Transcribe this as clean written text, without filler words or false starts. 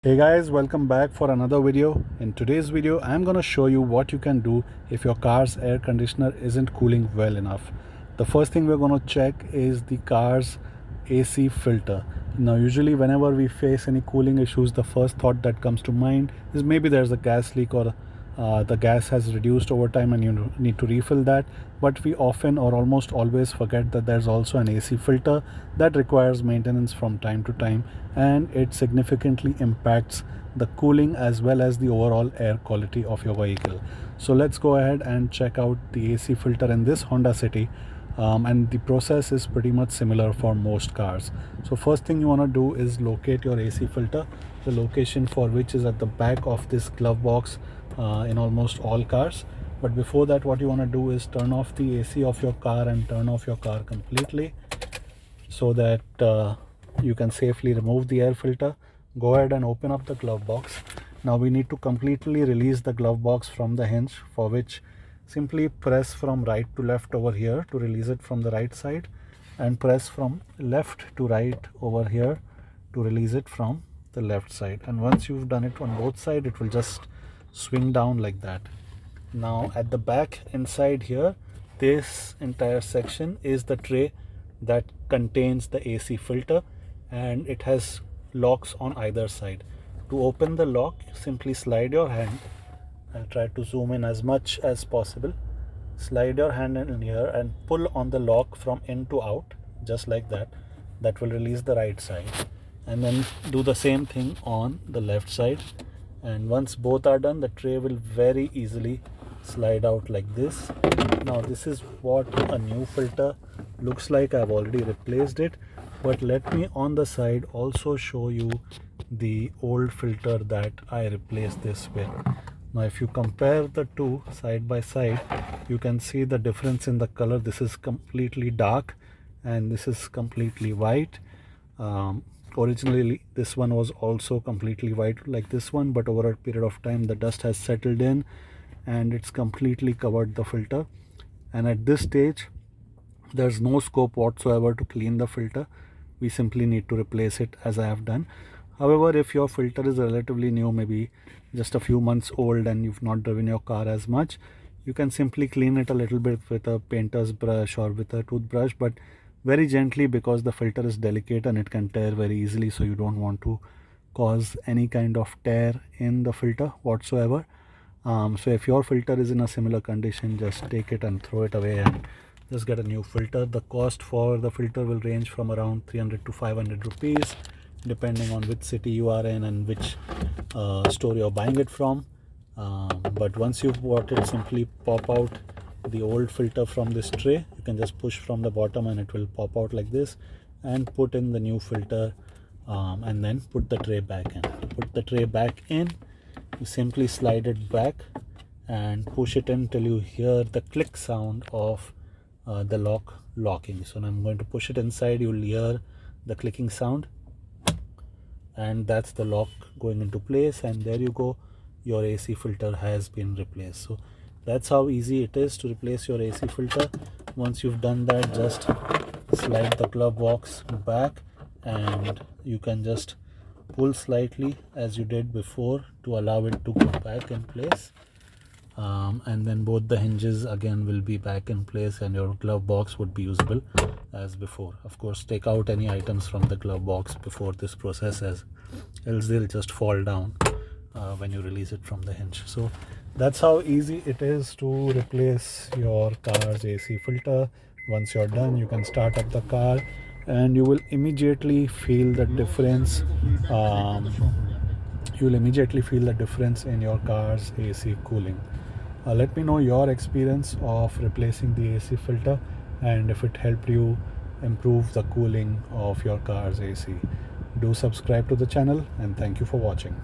Hey guys, welcome back for another video. In today's video, I'm gonna show you what you can do if your car's air conditioner isn't cooling well enough. The first thing we're gonna check is the car's AC filter. Now, usually whenever we face any cooling issues, the first thought that comes to mind is maybe there's a gas leak or the gas has reduced over time and you need to refill that. But we often or almost always forget that there's also an AC filter that requires maintenance from time to time, and it significantly impacts the cooling as well as the overall air quality of your vehicle. So let's go ahead and check out the AC filter in this Honda City. And the process is pretty much similar for most cars. So first thing you want to do is locate your AC filter, the location for which is at the back of this glove box in almost all cars. But before that, what you want to do is turn off the AC of your car and turn off your car completely so that you can safely remove the air filter. Go ahead and open up the glove box. Now we need to completely release the glove box from the hinge, for which simply press from right to left over here to release it from the right side, and press from left to right over here to release it from the left side. And once you've done it on both sides, it will just swing down like that. Now at the back inside here, this entire section is the tray that contains the AC filter, and it has locks on either side. To open the lock, simply slide your hand. I'll try to zoom in as much as possible. Slide your hand in here and pull on the lock from in to out, just like that. That will release the right side. And then do the same thing on the left side. And once both are done, the tray will very easily slide out like this. Now this is what a new filter looks like. I've already replaced it, but let me on the side also show you the old filter that I replaced this with. Now if you compare the two side by side, you can see the difference in the color. This is completely dark and this is completely white. Originally this one was also completely white like this one, but over a period of time the dust has settled in and it's completely covered the filter. And at this stage there's no scope whatsoever to clean the filter. We simply need to replace it as I have done. However, if your filter is relatively new, maybe just a few months old, and you've not driven your car as much, you can simply clean it a little bit with a painter's brush or with a toothbrush, but very gently, because the filter is delicate and it can tear very easily. So you don't want to cause any kind of tear in the filter whatsoever. So if your filter is in a similar condition, just take it and throw it away and just get a new filter. The cost for the filter will range from around 300 to 500 rupees, depending on which city you are in and which store you're buying it from. But once you've bought it, simply pop out the old filter from this tray. You can just push from the bottom and it will pop out like this, and put in the new filter, and then put the tray back in. To put the tray back in, you simply slide it back and push it in till you hear the click sound of the lock locking. So now I'm going to push it inside. You'll hear the clicking sound, and that's the lock going into place, and there you go, your AC filter has been replaced. So that's how easy it is to replace your AC filter. Once you've done that, just slide the glove box back and you can just pull slightly as you did before to allow it to go back in place, and then both the hinges again will be back in place and your glove box would be usable as before. Of course, take out any items from the glove box before this process, as else they'll just fall down when you release it from the hinge. So that's how easy it is to replace your car's AC filter. Once you're done, you can start up the car and you will immediately feel the difference. You'll immediately feel the difference in your car's AC cooling. Let me know your experience of replacing the AC filter and if it helped you improve the cooling of your car's AC. Do subscribe to the channel and thank you for watching.